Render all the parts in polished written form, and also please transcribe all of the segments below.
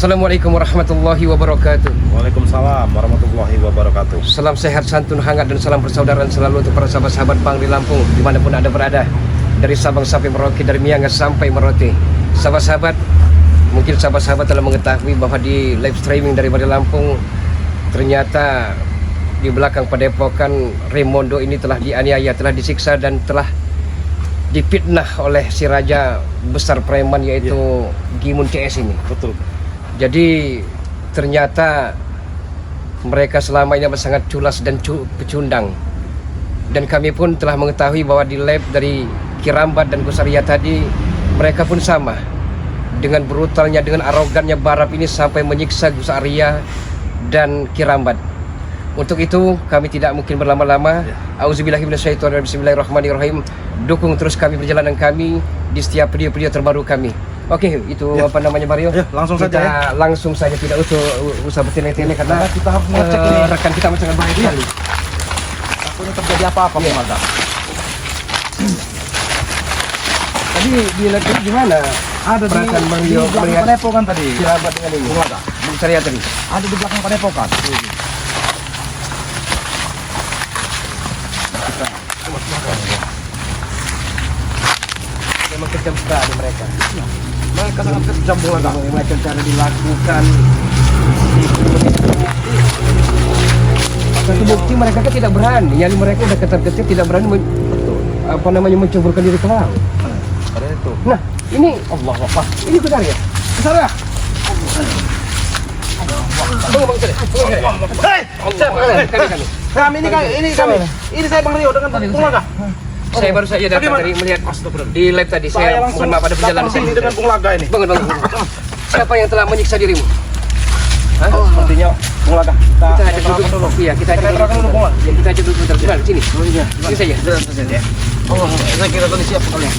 Assalamualaikum warahmatullahi wabarakatuh. Waalaikumsalam warahmatullahi wabarakatuh. Salam sehat, santun, hangat, dan salam persaudaraan selalu untuk para sahabat-sahabat Bangri Lampung dimanapun Anda berada. Dari Sabang sampai Merauke, dari Miangas sampai Merauke. Sahabat-sahabat, mungkin sahabat-sahabat telah mengetahui bahwa di live streaming dari Bangri Lampung, ternyata di belakang padepokan Raimondo ini telah dianiaya, telah disiksa, dan telah dipitnah oleh si raja besar preman, yaitu Gimun CS ini. Betul. Jadi ternyata mereka selama ini sangat culas dan pecundang. Dan kami pun telah mengetahui bahwa di lab dari Kirambat dan Gusaria tadi, mereka pun sama. Dengan brutalnya, dengan arogannya Barab ini sampai menyiksa Gusaria dan Kirambat. Untuk itu kami tidak mungkin berlama-lama. Auzubillahi minasyaitonir rajim. Bismillahirrahmanirrahim. Dukung terus kami perjalanan kami di setiap video-video terbaru kami. Oke, itu apa namanya, Mario? Ya, langsung kita saja ya. Langsung saja, tidak usah bertele-tele karena kita harus mengecek ini. rekan kita sangat baik sekali. Takutnya terjadi apa-apa, Bung Aga. Tadi di lab itu gimana? Ada di Perasaan Mario belakang melihat padepokan tadi. Kirambat dengan ini. Bung Aga. Bung Surya tadi. Ada di belakang padepokan. Memang kejam sekali mereka. Mereka sangat kejam, Bung Aga. Macam cara dilakukan. Satu bukti mereka kan tidak berani. Nyali mereka udah ketar-ketir, tidak berani menceburkan diri ke laut. Ada itu. Nah, ini Allah Akbar. ini benar ya? Besar ya? Bang Surya. Hei! Kami. Kami ini kami. Ini saya Bang Rio dengan Bung Aga. Saya baru saja datang tadi melihat di live tadi. Saya mohon maaf ada perjalanan sini dengan Bung Laga ini. Bangun. Siapa yang telah menyiksa dirimu? Hah? Sepertinya Bung Laga. Kita ajak dulu. Iya, kita ajak dulu. Bung Laga. Ya, kita ajak dulu sebentar. Sini. Sini saja. Oh, saya kira tadi siapa kalian?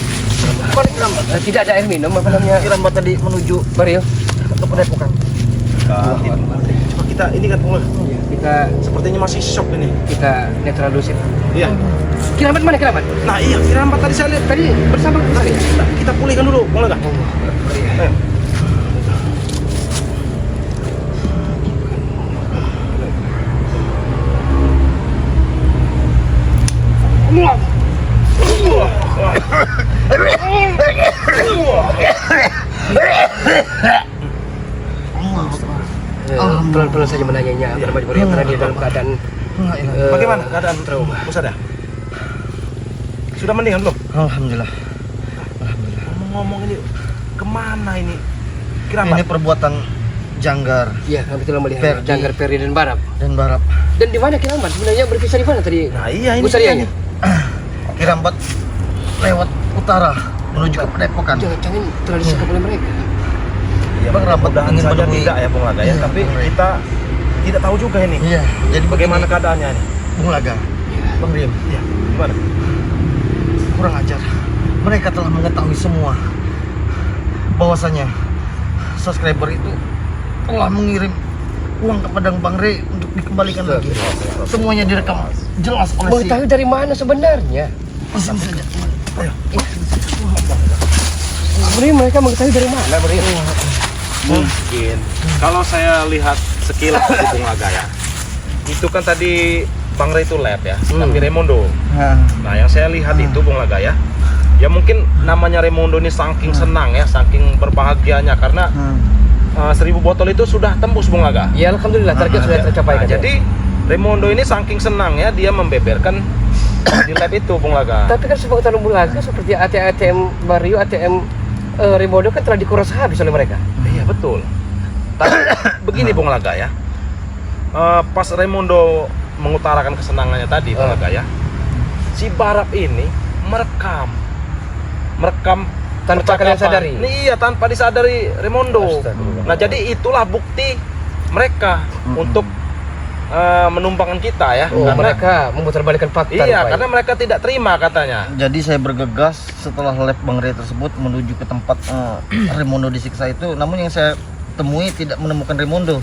Tidak ada air minum, apa namanya? Kirambat tadi menuju Mario. ke padepokan. Coba kita ini kan Bung Laga. Kita Sepertinya masih shock ini. netralisir. Iya. Kirambat mana Kirambat? Nah iya, Kirambat tadi saya lihat Tadi bersama Gusaria. kita pulihkan dulu, Bung Laga. Ayo. Pelan-pelan saja menanyanya Mario karena dia dalam keadaan Bagaimana keadaan trauma? Ustaz ya? Sudah mendingan belum? Alhamdulillah. Ngomong ini kemana ini? Kirambat. Ini perbuatan janggar ya, kami telah melihat Ferdi. Janggar Ferdi dan Barab. dan Barab. Dan di mana Kirambat? Sebenarnya berkisah di mana tadi? Nah iya ini. Gusarianya. Kirambat lewat utara menuju ke padepokan. Jangan-jangan telah disekap oleh mereka. Ya, Bang Rabat mudah-mudahan ingin saja menemui- tidak ya Bung Laga ya, Iya, tapi Bung Ray. kita tidak tahu juga ini. Iya, jadi Bagaimana begini, keadaannya ini? Bung Laga, Bang Rim, Iya, gimana? kurang ajar. Mereka telah mengetahui semua bahwasanya subscriber itu telah mengirim uang kepada Bang Ray untuk dikembalikan lagi. Semuanya direkam jelas oleh si. Mengetahui dari mana sebenarnya? Di sini saja. Sebenarnya mereka mengetahui dari mana, Mario? Mungkin kalau saya lihat sekilas di Bung Laga ya, itu kan tadi Bang Ray itu lab ya, tapi Raimondo. Nah yang saya lihat itu Bung Laga ya, ya mungkin namanya Raimondo ini saking senang ya, saking berbahagianya karena 1000 botol itu sudah tembus Bung Laga. Ya, alhamdulillah target sudah tercapai. Nah, jadi Raimondo ini saking senang ya, dia membeberkan di lab itu Bung Laga. Tapi kan sepengetahuan Bung Laga seperti ATM Mario, ATM Raimondo kan telah dikuras habis oleh mereka. Iya betul. Tapi begini Bung Laga ya, pas Raimondo mengutarakan kesenangannya tadi Bung Laga ya, si Barab ini merekam Tanpa kalian sadari. Iya, tanpa disadari Raimondo. Astagfirullah. Nah jadi itulah bukti mereka untuk menumpangkan kita ya. Oh, mereka memutarbalikkan fakta. Iya, rupanya. karena mereka tidak terima katanya. Jadi saya bergegas setelah lab Bang Ray tersebut menuju ke tempat Raimondo disiksa itu. Namun yang saya temui tidak menemukan Raimondo.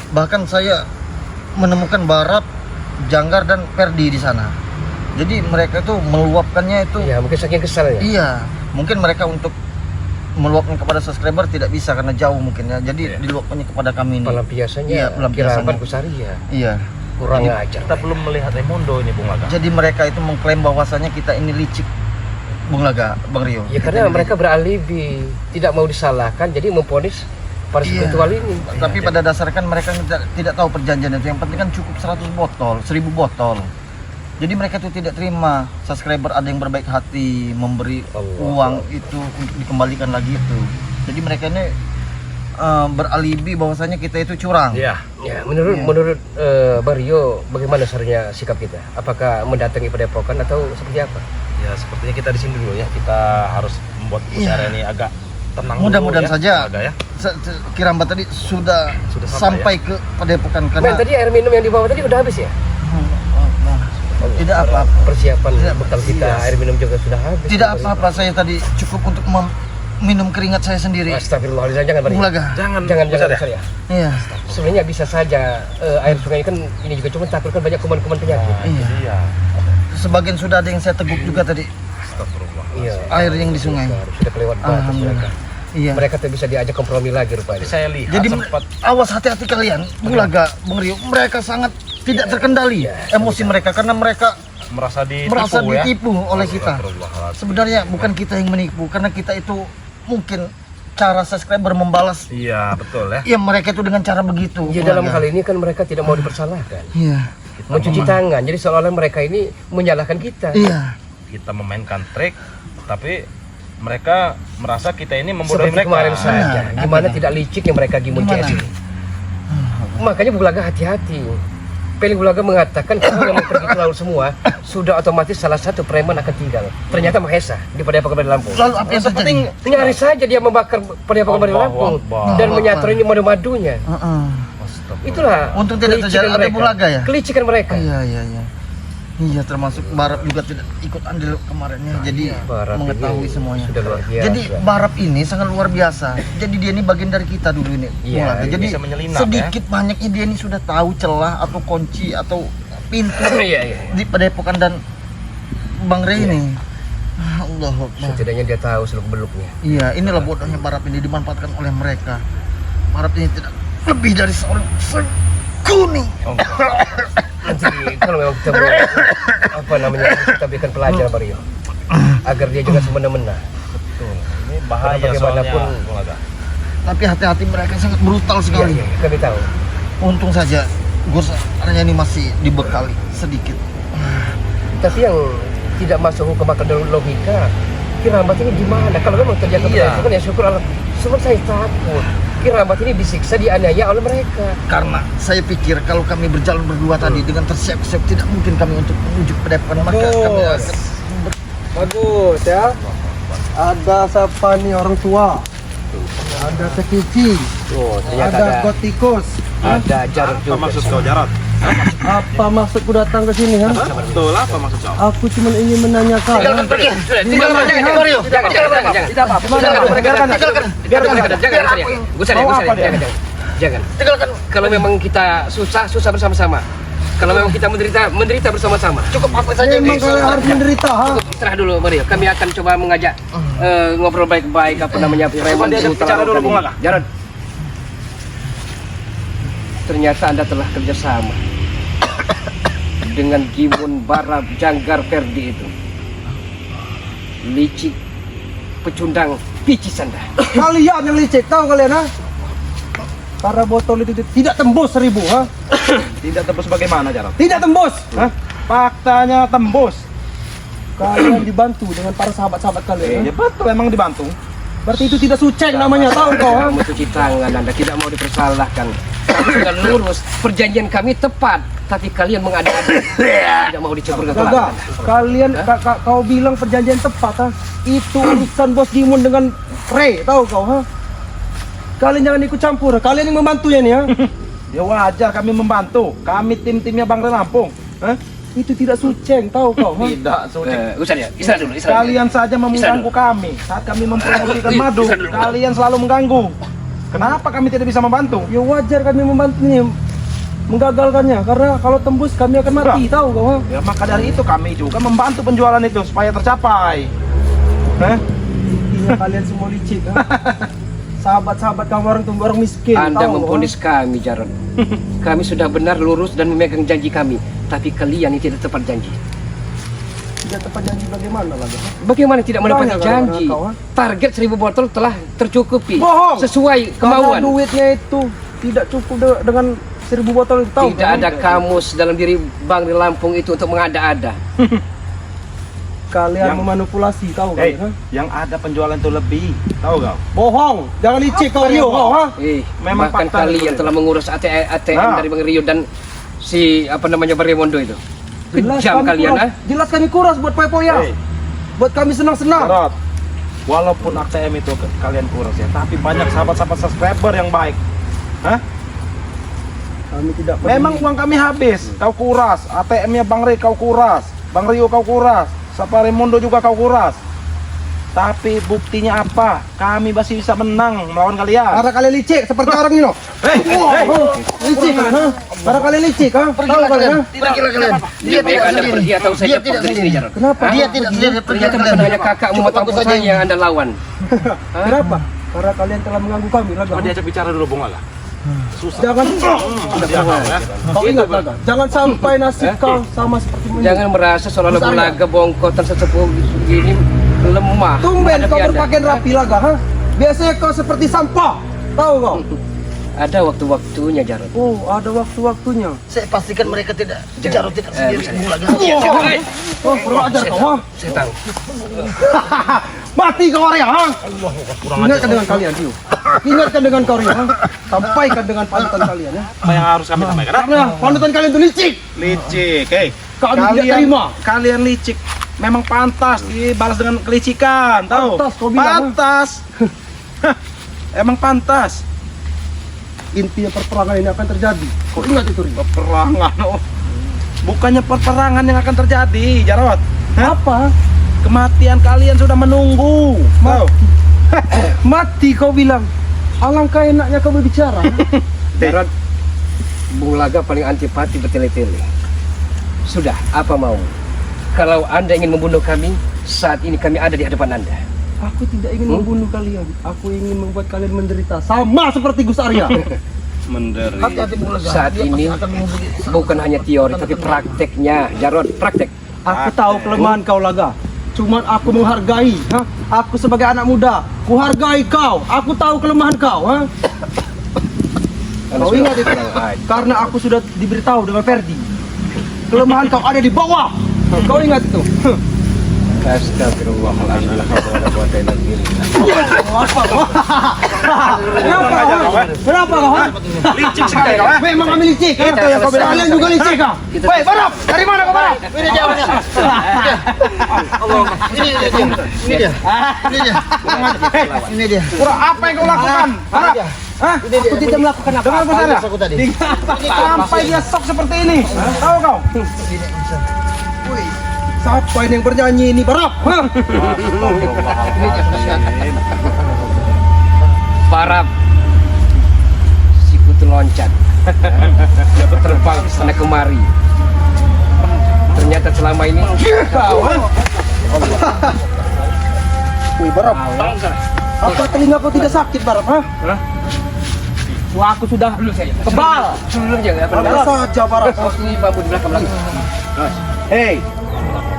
Bahkan saya menemukan Barab, Janggar dan Ferdi di sana. Jadi mereka itu meluapkannya itu. Iya, mungkin saking kesalnya. Iya, mungkin mereka untuk meluapkan kepada subscriber tidak bisa karena jauh mungkin ya. Jadi diluapkannya kepada kami ini. Pelampiasannya Iya, pelampiasannya. Kirambat Kusaria. Iya. Kurang Jadi, ajar. kita belum melihat Raimundo ini Bung Laga. Jadi mereka itu mengklaim bahwasanya kita ini licik, Bung Laga, Bang Rio. Ya karena mereka beralibi, tidak mau disalahkan, jadi memponis para Iya. spiritual ini. Tapi pada dasarnya kan mereka tidak tahu perjanjian itu. Yang penting kan cukup 100 botol, 1000 botol. Jadi mereka itu tidak terima subscriber ada yang berbaik hati memberi Allah. uang itu untuk dikembalikan lagi itu. Jadi mereka ini beralibi bahwasanya kita itu curang. Iya. Ya, menurut Bang Rio, bagaimana seharusnya sikap kita? Apakah mendatangi Padepokan atau seperti apa? Ya sepertinya kita di sini dulu ya. Kita harus membuat usaha ini agak tenang. Mudah-mudahan dulu, saja. Laga ya. Kirambat tadi sudah sampai, sampai ke Padepokan Men, karena tadi air minum yang dibawa tadi udah habis ya? tidak apa-apa. Persiapan Tidak, bekal kita, iya. air minum juga sudah habis. Tidak apa-apa, saya tadi cukup untuk minum keringat saya sendiri. Astagfirullahaladzim, jangan Bang Bung Rio. Laga. Jangan Jangan besar ya. besar ya. Iya. Sebenarnya bisa saja air sungai kan ini juga cuma takut kan banyak kuman-kuman penyakit. Iya. Iya. Sebagian sudah ada yang saya teguk juga tadi. Astagfirullah. Iya. Air yang di sungai. Sudah kelewat batas mereka. Alhamdulillah. Iya. Mereka tuh bisa diajak kompromi lagi rupanya. Saya lihat Jadi sempat awas hati-hati kalian, Bung Laga, Bung Rio. Mereka sangat tidak terkendali emosi mereka karena mereka merasa ditipu, merasa ya. ditipu oleh kita. Astagfirullahaladzim. Sebenarnya bukan kita yang menipu karena kita itu mungkin cara subscriber membalas Iya betul ya. ya mereka itu dengan cara begitu. Ya Bung dalam Laga. hal ini kan mereka tidak mau dipersalahkan. Iya. Mencuci tangan. Jadi seolah-olah mereka ini menyalahkan kita. Iya. Kita memainkan trik, tapi mereka merasa kita ini membodohi Seperti mereka. kemarin saja. Gimana tidak licik yang mereka gimun Gimana? CS ini. Makanya Bulaga hati-hati. Peli Bulaga mengatakan kalau yang pergi ke laut semua sudah otomatis salah satu preman akan tinggal. Ternyata Mahesa di Padepokan Bali Lampung. Lalu apa yang terjadi? Nyaris saja dia membakar Padepokan Bali Allahu Lampung Akbar. dan menyaturi madu-madunya. Astagfirullah. Itulah Untung tidak kelicikan terjadi ada mereka. Bulaga ya? Kelicikan mereka. Iya, iya, iya. Iya, termasuk Barap juga tidak ikut andil kemarinnya. Jadi Barap mengetahui ini semuanya. sudah luar biasa. Jadi Barap ini sangat luar biasa. Jadi dia ini bagian dari kita dulu ini. Iya, Bulaga. Jadi bisa menyelinap, sedikit banyaknya dia ini sudah tahu celah atau kunci atau pintu Iya, iya. di Padepokan dan Bang Rey ini. Allah Akbar. Setidaknya dia tahu seluk-beluknya. Iya, inilah bodohnya Barap ini dimanfaatkan oleh mereka. Barap ini tidak lebih dari seorang kuning. Oh, enggak. Nanti kalau memang kita apa namanya kita berikan pelajaran Mario agar dia jangan semena-mena. Betul. Ini bahaya Karena soalnya. bagaimanapun- Bung Laga. Tapi hati-hati mereka sangat brutal Iya, sekali. iya, kami tahu. Untung saja Gus Arya ini masih dibekali sedikit. Tapi yang tidak masuk hukum akal dan logika, Kirambat ini gimana? Kalau memang terjaga Iya. kan ya syukur Allah. Cuma saya takut Kirambat ini disiksa, dianiaya oleh mereka. Karena saya pikir kalau kami berjalan berdua tadi dengan tersiap-siap tidak mungkin kami untuk menuju ke depan maka kami Bagus. akan Bagus ya. Ada siapa nih orang tua? Ada Sekici, Oh, ternyata ada ada Gotikus. ada jarak Apa juga. maksud kau Jarot? Apa maksudku datang ke sini ha? Betul apa maksud kau? Aku cuma ingin menanyakan. Tinggalkan pergi. Tinggalkan Mario. Jangan. Tidak apa-apa. Jangan. Jangan. tinggalkan. Kalau memang kita susah bersama-sama. Kalau memang kita menderita bersama-sama. Cukup apa saja Memang kalian harus menderita ha? Istirahat dulu Mario. Kami akan coba mengajak ngobrol baik-baik apa namanya Raymond diajak bicara dulu, Bung Laga. Jarod. Ternyata Anda telah kerjasama dengan Gimun Barap Janggar Ferdi itu. Licik, pecundang, picis Anda. Kalian yang licik, tahu kalian ha? Para botol itu tidak tembus 1000 ha? Tidak tembus bagaimana Jarot? Tidak tembus. Ha? Faktanya tembus. Kalian dibantu dengan para sahabat-sahabat kalian. Ya betul emang dibantu. Berarti itu tidak suceng namanya, tahu kau ha? Kamu cuci tangan Anda, tidak mau dipersalahkan. Kami sudah lurus, perjanjian kami tepat. Tapi kalian mengada-ada, tidak mau dicebur ke Gagal. belakang. Kalian kau bilang perjanjian tepat ha? Itu urusan Bos Gimun dengan Ray, tahu kau ha? Kalian jangan ikut campur. Kalian yang membantunya nih ha? Ya wajar kami membantu. Kami tim-timnya Bang Rey Lampung. Hah? Itu tidak suceng, tahu kau ha? Tidak suci. Ustaz ya, istirahat dulu. Kalian saja mengganggu dulu. kami saat kami mempromosikan Iya, madu. bisa dulu. Kalian selalu mengganggu. Kenapa kami tidak bisa membantu? Ya wajar kami membantunya menggagalkannya karena kalau tembus kami akan mati, tahu kau ha? Ya maka dari itu kami juga membantu penjualan itu supaya tercapai. Hah? Artinya kalian semua licik, ha? Sahabat-sahabat kamu orang tuh orang miskin. Anda tahu, memponis kami, Jarod. Kami sudah benar lurus dan memegang janji kami, tapi kalian yang tidak tepat janji. Tidak tepat janji bagaimana lagi? Ha? Bagaimana tidak menepati Banyak janji? kau, ha? Target 1000 botol telah tercukupi. Bohong. Sesuai Karena kemauan. duitnya itu tidak cukup dengan 1000 botol itu tahu. Tidak kan? ada kamus dalam diri Bang di Lampung itu untuk mengada-ada. Kalian Yang- memanipulasi tahu Hei, kan? Ha? yang ada penjualan itu lebih, tahu kau? Bohong. Jangan licik kau Apa Rio yang kau, ha? Memang Bahkan fakta kalian itu. telah mengurus ATM Nah. dari Bang Rio dan si apa namanya Bang Raimondo itu. Kejam kami kalian, kuras. ha? Jelas kami kuras buat poya-poya. Hei, Buat kami senang-senang. Jarod, walaupun ATM itu kalian kurang ya, tapi banyak sahabat-sahabat subscriber yang baik. Hah? Kami tidak peduli. Memang uang kami habis, kau kuras. ATM-nya Bang Ray kau kuras, Bang Rio kau kuras, Sapa Raimondo juga kau kuras. Tapi buktinya apa? Kami masih bisa menang melawan kalian. Karena kalian licik seperti orang ini loh. Hei, hei, Licik kan? Ha? Karena kalian licik, ha? Tahu kalian? Ha? Pergilah kalian. Dia Lebih tidak Anda sendiri. pergi atau saya Dia cepat tidak dari sini, sendiri. Jarod. Kenapa? Dia tidak sendiri. Pergilah Ternyata bukan kalian. hanya kakakmu Cukup atau aku saya saja yang Anda lawan. Kenapa? Karena kalian telah mengganggu kami, Laga. Coba diajak bicara dulu, Bung Laga. Susah. Jangan, Dia kau ya. kau ingat Laga. Jangan sampai nasib kau sama seperti ini. Jangan merasa seolah-olah Terus bulaga bongkotan sesepuh begini lemah. Tumben kau menghadapi Anda. berpakaian rapi, Laga, ha? Biasanya kau seperti sampah. Tahu kau? Ada waktu-waktunya, Jarod. Oh, ada waktu-waktunya. Saya pastikan mereka tidak. Jarod tidak sendiri. bisa. Bung Laga. Oh, kurang ajar kau, ha? Saya tahu. Mati kau Arya, ha? Kurang Ingatkan aja. dengan kalian, Rio. Ingatkan dengan kau, Rio, ha? Sampaikan dengan panutan kalian, ya. Apa yang harus kami sampaikan? Karena panutan kalian itu licik. Licik, hei. Kami tidak terima. Kalian licik. Memang pantas dibalas dengan kelicikan, tahu? Pantas, kau bilang, ha? Pantas. Hah, emang pantas. Intinya perperangan ini akan terjadi. Kau ingat itu, Rio? Peperangan. Oh. Bukannya perperangan yang akan terjadi, Jarod. Hah? Apa? Kematian kalian sudah menunggu. Tahu? Mati kau bilang. Alangkah enaknya kau berbicara. Jarod, Bung Laga paling antipati bertele-tele. Sudah, apa mau? Kalau Anda ingin membunuh kami, saat ini kami ada di hadapan Anda. Aku tidak ingin membunuh kalian. Aku ingin membuat kalian menderita. Sama seperti Gus Arya. Menderita. Hati-hati Bung Laga. Saat Dia ini pasti akan menghubungi. bukan hanya teori, tapi prakteknya. Jarod, praktek. Aku tahu kelemahan kau, Laga. Cuman aku menghargai, ha? Aku sebagai anak muda, kuhargai kau. Aku tahu kelemahan kau, ha? Kau ingat itu? Karena aku sudah diberitahu dengan Ferdi. Kelemahan kau ada di bawah. Kau ingat itu? Astagfirullahaladzim. Kenapa kau? Ha? Licik sekali kau. Memang kami licik. Itu yang kau bilang. Kalian juga licik, ha? Woi, Barap, dari mana kau Barap? Ini dia. Ini dia. Ini dia. Ini dia. Ini dia. Kurang apa yang kau lakukan? Harap. Hah? Ini dia. Aku tidak melakukan Dengar apa-apa. Gus Arya. Aku tadi. Sampai dia sok seperti ini. Tahu kau? Woi, siapa ini yang bernyanyi ini, Barap? Ha? Barap, si kutu loncat. Dia terbang ke sana kemari. Ternyata selama ini Kau, ha? Woi, Barap. Apa telinga kau tidak sakit, Barap? Ha? Wah, aku sudah kebal. dulu aja nggak Ada saja, Barap. Ini bambu di belakang lagi. Hei,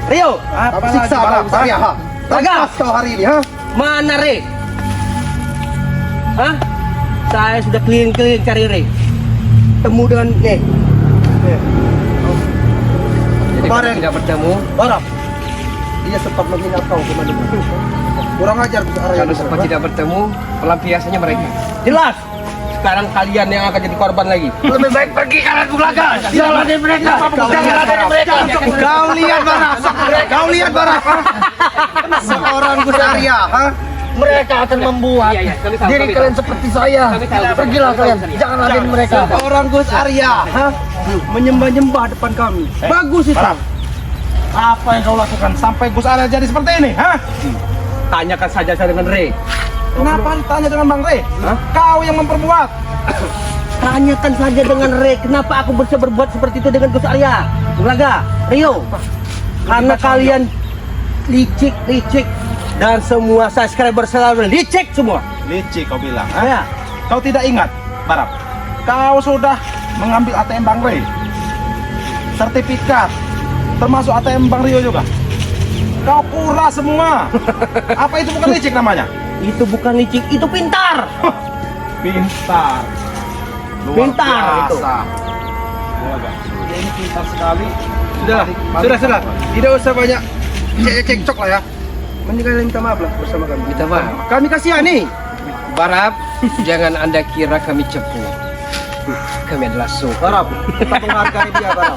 Rio, Apa siksa lagi, kau, Barap? Gus Arya, ha? Tegas kau hari ini, ha? Mana Re? Hah? Saya sudah keliling-keliling cari Re. Temu dengan nih, Jadi Kemarin. kalau tidak bertemu, Barap. Dia sempat menghina kau kemarin. Kurang ajar Gus Arya. kalau sempat tidak bertemu, pelampiasannya mereka. Jelas. Sekarang kalian yang akan jadi korban lagi. Lebih baik pergi kalian Bung Laga. Jangan ladeni mereka. Jangan ladeni mereka. Kau lihat Barap. Kau lihat Barap. Seorang Gus Arya, ha? Mereka akan membuat kami tahu, diri kami kalian seperti saya. Kami tahu. Pergilah kalian. Jangan ladeni mereka. Seorang Gus Arya, ha? Menyembah-nyembah depan kami. Bagus itu. Barap. Apa yang kau lakukan sampai Gus Arya jadi seperti ini? Hah? Tanyakan saja saya dengan Re. Kenapa ditanya dengan Bang Rey? Kau yang memperbuat. Tanyakan saja dengan Re. Kenapa aku bisa berbuat seperti itu dengan Gus Arya? Bung Laga, Rio. Karena kalian licik. dan semua subscriber selalu licik semua. Licik kau bilang, Ya. Kau tidak ingat, Barap? Kau sudah mengambil ATM Bang Rey, sertifikat, termasuk ATM Bang Rio juga. Kau kuras semua. Apa itu bukan licik namanya? Itu bukan licik, itu pintar. Pintar. Luar Pintar itu. biasa. Dia ini pintar sekali. Sudah. Tidak usah banyak cekcok lah ya. Mending kalian minta maaf lah bersama kami. Minta maaf. Kami kasihani. Barap, jangan Anda kira kami cepu. Kami adalah suhu. Barap, kita menghargai dia, Barap.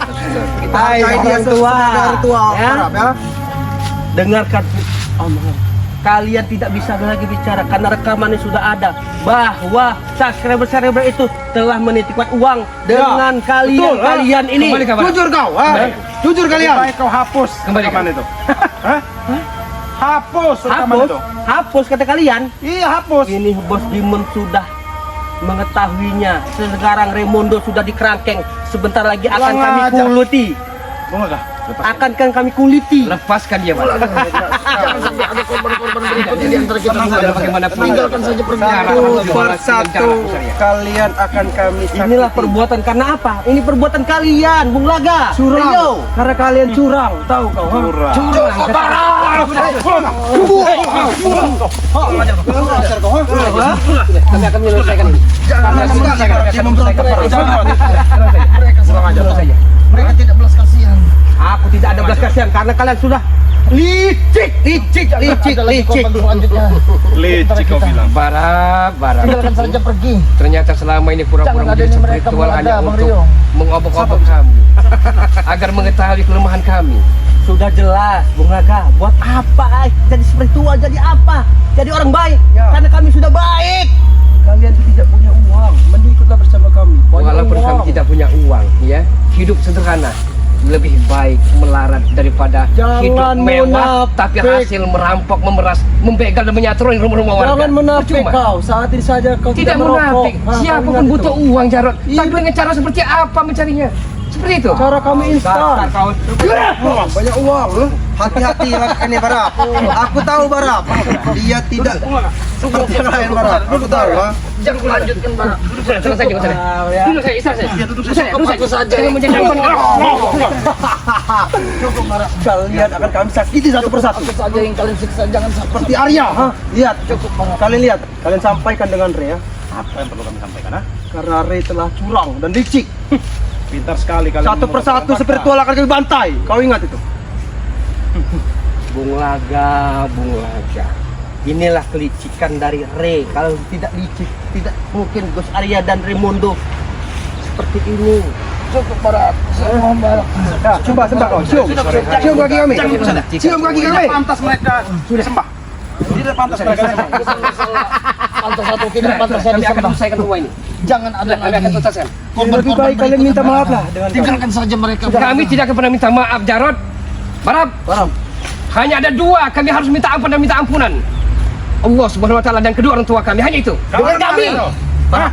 Kita Hai, hargai dia orang tua. sebagai orang tua, Ya. Barap ya. Dengarkan omongan. Kalian tidak bisa lagi bicara karena rekamannya sudah ada bahwa subscriber itu telah menitipkan uang dengan betul, kalian ini. Kembali kabar. Jujur kau, ha? Jujur Lebih kalian. baik kau hapus Kembali, rekaman itu. Hah? Hapus rekaman Hapus, itu. hapus kata kalian. Iya, hapus. Ini Bos Dimon sudah mengetahuinya. Sekarang Raimundo sudah dikerangkeng. Sebentar lagi akan Kurang kami ajar. kuliti. Bunga kah? Akan kami kuliti. Lepaskan dia, Barap. Jangan sampai ada korban-korban berikutnya di antara kita. Tenang saja, bagaimanapun. Tinggalkan saja pergaulan. Satu persatu kalian akan kami sakiti. Inilah perbuatan karena apa? Ini perbuatan kalian, Bung Laga. curang. Rio. Karena kalian curang, tahu kau? Ha? Curang. Kami akan menyelesaikan ini. Mereka tidak belas kasihan. Aku tidak ada belas kasihan karena kalian sudah licik. Korban selanjutnya. Licik kau bilang. Barap. Tinggalkan saja pergi. Ternyata selama ini pura-pura Jangan menjadi ladeni mereka, spiritual Bung hanya Laga, Bang untuk Rio. mengobok-obok kami. Agar mengetahui kelemahan kami. Sudah jelas, Bung Laga. Buat apa? Jadi spiritual, jadi apa? Jadi orang baik. Ya. Karena kami sudah baik. Kalian tidak punya uang, mending ikutlah bersama kami. Walaupun kami tidak punya uang, ya, hidup sederhana lebih baik melarat daripada hidup Jangan mewah tapi munafik. hasil merampok, memeras, membegal dan menyatroni rumah-rumah warga. Jangan menafik Percuma. kau. Saat ini saja kau Tidak merokok. munafik. Ah, Siapa kau pun ingat butuh itu. uang, Jarot. Iya. Tapi dengan cara seperti apa mencarinya? Seperti itu. Cara kami instan. Kau Banyak uang, hati-hati lakukan ini Barap. Aku tahu Barap. Dia tidak seperti yang lain Barap. Aku tahu, ha? Jangan lanjutkan, Barak. selesai saja, selesai. Duduk saya, istirahat saya. Duduk Duduk saya, duduk aku saya. saja. Jangan menjadi Kalian akan kami sakiti satu persatu. Aku saja yang kalian siksa. Jangan Seperti Arya, ha? Lihat, Cukup, Barak. kalian lihat. Kalian sampaikan dengan Rey ya. Apa yang perlu kami sampaikan, ha? Karena Rey telah curang dan licik. Pintar sekali kalian. Satu persatu mengungkapkan spiritual akan kami bantai. Kau ingat itu? Bung Laga. Inilah kelicikan dari Rey. Kalau tidak licik, tidak mungkin Gus Arya dan Raimundo seperti ini. Cukup, Barak. Saya mohon, Barak. Ya, sembah kau. Cium kaki kami. Cium kaki kami. Tidak pantas mereka sudah sembah. Tidak pantas mereka sembah. Pantas satu tidak pantas saya Kami akan disembah. selesaikan semua ini. Jangan ada Kami akan lagi. tuntaskan. Lebih baik kalian minta maaf lah dengan kami. Tinggalkan saja mereka. Kami tidak akan pernah minta maaf, Jarot. Barap. Barap. Hanya ada dua, kami harus minta ampun dan minta ampunan. Allah Subhanahu wa taala dan kedua orang tua kami, hanya itu. Dengan kami. Hah?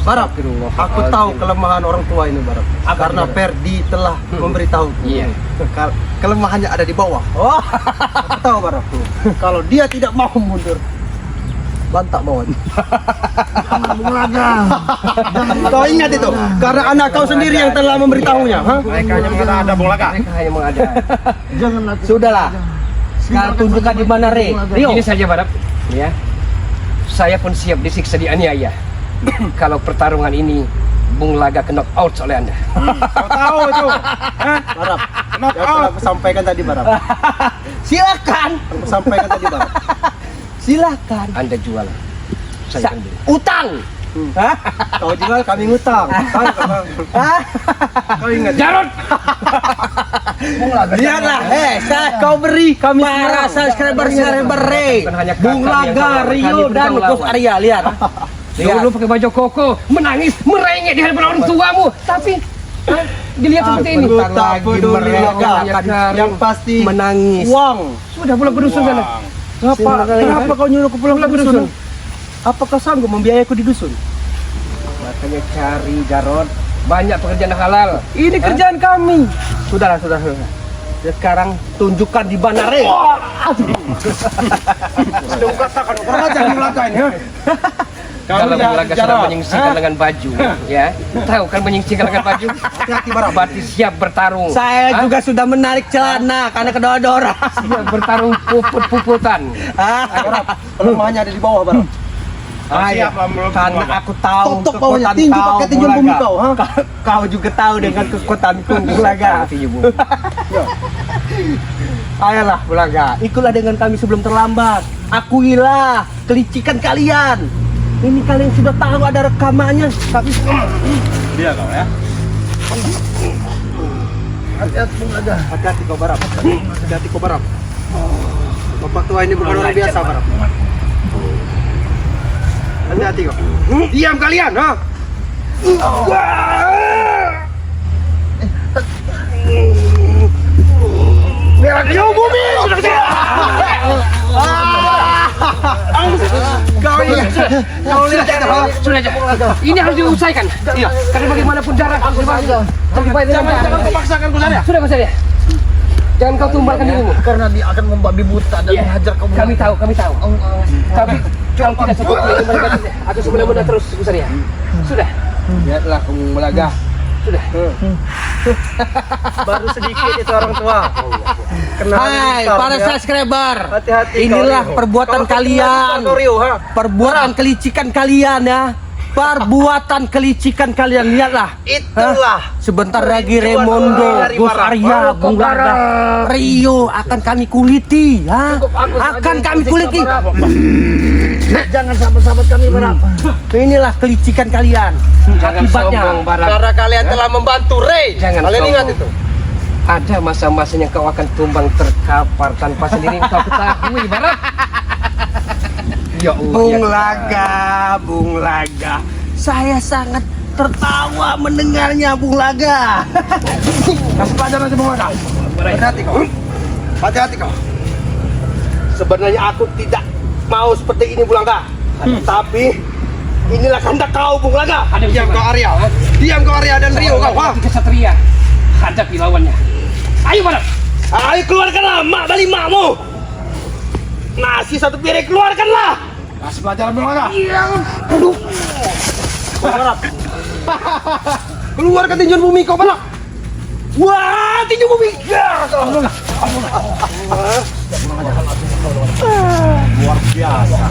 Barap, aku tahu kelemahan orang tua ini Barap. Karena Ferdi telah memberitahu. Iya. Kelemahannya ada di bawah. Oh, aku tahu Barap. Kalau dia tidak mau mundur, bantak bawah. Kau ingat itu? Karena anak kau sendiri yang telah memberitahunya. Ha? Mereka hanya mengada-ada Bung Laga. Mereka hanya mengada. Jangan lagi. Sudahlah. Sekarang tunjukkan di mana Rey. Rio. Ini saja, Barap. Ya. Saya pun siap disiksa dianiaya. Kalau pertarungan ini Bung Laga ke knock out oleh Anda. Kau tahu itu. Hah? Barap. Knock Yang telah out. aku sampaikan tadi Barap. Silakan. Aku sampaikan tadi Barap. Silakan. Anda jual. Saya akan beli. Utang. Hah? Kau jual kami ngutang. Tahu Barap? Hah? Kau ingat? Jarot. Lihatlah, kau beri kami para subscriber Rey, Bukan hanya Bung kakak Laga, yang Rio kami dan bertanggung Gus lawan. Arya. Lihat. Dulu pakai baju koko, menangis, merengek di hadapan orang tuamu. Tapi dilihat seperti ini. Aku tak peduli mereka akan yang pasti menangis. uang. Sudah pulang ke dusun sana. Kenapa kau nyuruh aku pulang ke dusun? Apakah sanggup membiayaku di dusun? Makanya cari Jarot. Banyak pekerjaan halal. Ini kerjaan kami. Sudahlah. Sekarang tunjukkan di mana Re. Sudah katakan kurang ajar di belakang ini. Kalau Bulaga sudah menyingsingkan dengan baju, ya, tahu kan menyingsingkan dengan baju? Hati-hati Barap. Berarti siap bertarung. Saya juga sudah menarik celana karena kedua-dua. Siap bertarung puput-puputan. Barap, kelemahannya ada di bawah Barap. Siap lah karena aku tahu Tok bawahnya tinju pakai tinju bumi kau, ha? Kau juga tahu dengan kekuatanku Bulaga. Ayolah Bulaga, ikutlah dengan kami sebelum terlambat. Akuilah kelicikan kalian. Ini kalian sudah tahu ada rekamannya, tapi Dia kau ya. Hati-hati kau Barap. Hati-hati kau Barap. Bapak tua ini bukan orang biasa Barap. Hati-hati kau. Diam kalian, ha? Merah jauh bumi. Kau lihat Sudah aja. Ini harus diusaikan. Iya. Karena bagaimanapun darah harus dibagi. Jangan kau paksakan Kusarya. Sudah Kusarya. Jangan kau tumbalkan dirimu. Karena dia akan membabi buta dan menghajar kamu. Kami tahu. Tapi kalau tidak seperti itu mereka atau sebelah-belah terus Kusarya. Sudah. Lihatlah kamu Bulaga. Sudah. Baru sedikit itu orang tua. hai para subscriber. Hati-hati. Inilah perbuatan kalian. Perbuatan kelicikan kalian ya. Perbuatan kelicikan kalian, lihatlah. Itulah. Sebentar lagi Raimondo, Gus Arya, Bung Laga, Rio akan kami kuliti, ya. Akan kami kuliti. Jangan sahabat-sahabat kami Barap. Inilah kelicikan kalian. Jangan sombong Barap. Karena kalian telah membantu Ray. Jangan Kalian ingat sombong. itu. Ada masa-masanya kau akan tumbang terkapar tanpa sendiri kau ketahui Barap. Ya Allah. Bung Laga, saya sangat tertawa mendengarnya Bung Laga. Kasih pelajaran aja Bung Laga. Hati-hati kau. Hati-hati kau. Sebenarnya aku tidak mau seperti ini Bung Laga, tapi inilah kehendak kau Bung Laga. Diam kau Arya. Diam kau Arya dan Rio kau. Ha? Kesatria hadapi lawannya. Ayo Barap. Ayo keluarkanlah mak bali makmu. Nasi satu piring keluarkanlah. Kasih pelajaran Bung Laga. Barap. Keluarkan tinjuan bumi kau Barap. Wah, tinju bumi. Luar biasa.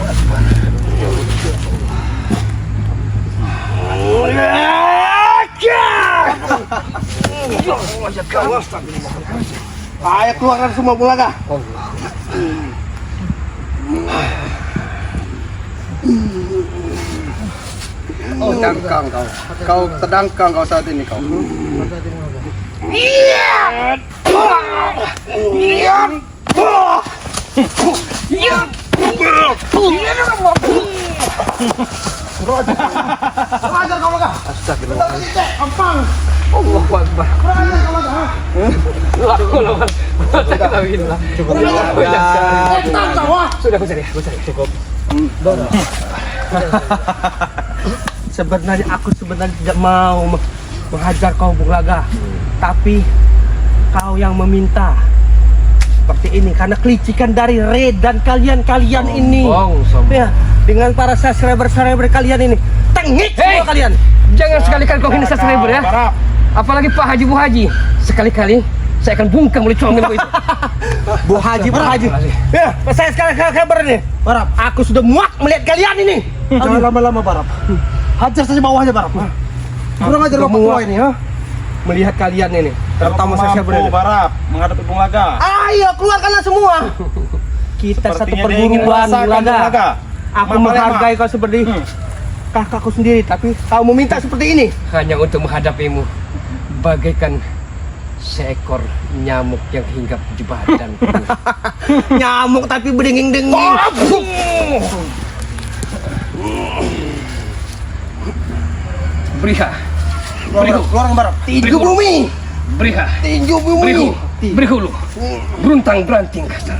Ayo keluarkan semua Bung Laga. Terdangkang kau. Kau terdangkang kau saat ini kau. Ajar kau Laga. Allahu Akbar. Sudah Kusarya. Cukup. Sebenarnya aku tidak mau menghajar kau Bung Laga, tapi kau yang meminta seperti ini karena kelicikan dari Red dan kalian ini. Sombong. Ya, dengan para subscriber kalian ini. Tengik semua kalian. Jangan sekali-kali kau hina subscriber ya. Apalagi Pak Haji Bu Haji. Sekali-kali saya akan bungkam oleh comel itu. Bu Haji. Ya, saya sekarang kabar ini. Barap. Aku sudah muak melihat kalian ini. Jangan lama-lama Barap. Hajar saja bawahnya Barap. Kurang ajar bapak tua ini ha. Melihat kalian ini, terutama subscriber ini. Barap menghadapi Bung Laga. Ayo keluarkanlah semua. Kita satu Sepertinya dia ingin perguruan merasakan Bung Laga. Bung Laga. Aku menghargai kau seperti kakakku sendiri, tapi kau meminta seperti ini. Hanya untuk menghadapimu bagaikan seekor nyamuk yang hinggap di badanku. Nyamuk tapi berdenging-denging. Beriha. Keluarkan Barap. Tinju bumi. Beriha. Tinju bumi. Berihu. Berihulu. Beruntang beranting kasar.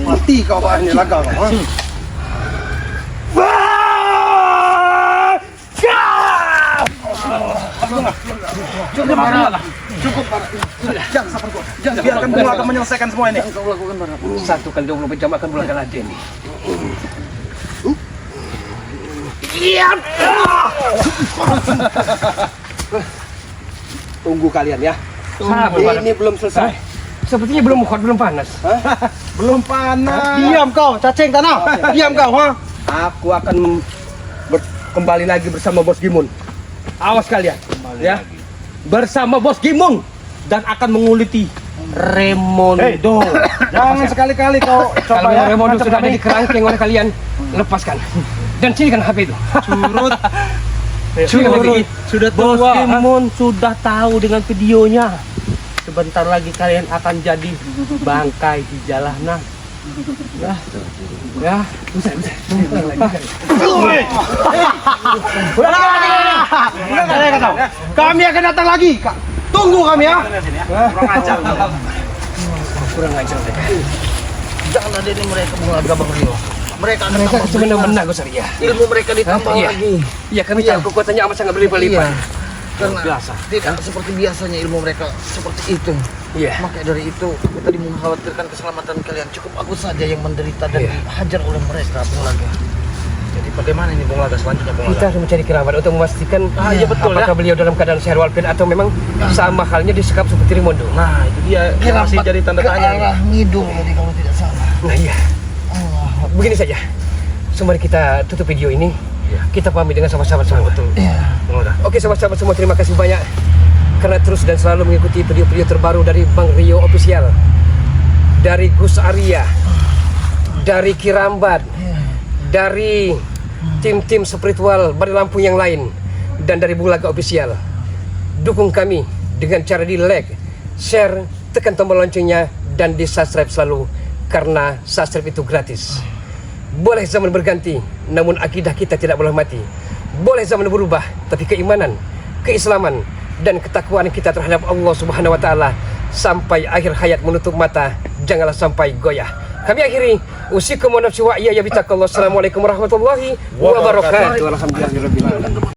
Mati kau bahannya Laga kau. Ha? Cukup Jangan sabar gua. Jangan Biarkan Bung Laga menyelesaikan semua ini. Kau lakukan Bara. 1 kali 24 jam akan Bung Laga latih ini. Tunggu kalian ya. Sabar. Ini belum selesai. Sepertinya belum hot, belum panas. Belum panas. Diam kau, cacing tanah. Diam kau, ha? Aku akan kembali lagi bersama Bos Gimun. Awas kalian, ya. Bersama Bos Gimun dan akan menguliti Remondo. Jangan sekali-kali kau Kalau coba ya. Remondo sudah ada di kerangkeng oleh kalian, lepaskan. Dan sinikan HP itu. Curut. Sudah Bos Gimun sudah tahu dengan videonya. Sebentar lagi kalian akan jadi bangkai di jalanan. Ya, Kami akan datang lagi. Tunggu kami ya. Kurang ajar. Kurang ajar. Jangan ada ini mereka Bung Laga Bang Rio. Mereka akan Mereka tambah sebenarnya Gosaria. ilmu mereka ditambah Iya. lagi. Iya, kami tahu kekuatannya amat sangat berlipat-lipat. Karena Biasa. tidak seperti biasanya ilmu mereka seperti itu. Iya. Maka dari itu aku tadi mengkhawatirkan keselamatan kalian. Cukup aku saja yang menderita dan Iya. dihajar oleh mereka Bung Laga. Jadi bagaimana ini Bung Laga selanjutnya Bung Kita Laga? harus mencari kerabat untuk memastikan Iya, betul, apakah ya. beliau dalam keadaan sehat walafiat atau memang sama halnya disekap seperti Rimondo. Nah, itu dia yang masih jadi tanda ke tanya. arah ngidul tadi kalau tidak salah. Nah iya, Oh, begini saja. Mari kita tutup video ini. Iya. Kita pamit dengan sahabat-sahabat semua. Betul. iya. Bung Laga. Oke sahabat-sahabat semua, terima kasih banyak karena terus dan selalu mengikuti video-video terbaru dari Bang Rio Official, dari Gus Arya, dari Kirambat, dari tim-tim spiritual Bari Lampung yang lain, dan dari Bung Laga Official. Dukung kami dengan cara di like, share, tekan tombol loncengnya, dan di subscribe selalu karena subscribe itu gratis. Boleh zaman berganti, namun akidah kita tidak boleh mati. Boleh zaman berubah, tapi keimanan, keislaman, dan ketakwaan kita terhadap Allah Subhanahu wa taala sampai akhir hayat menutup mata, janganlah sampai goyah. Kami akhiri, usikum wa nafsi wa iya ya bitaqallah. Assalamualaikum warahmatullahi wabarakatuh. Alhamdulillah.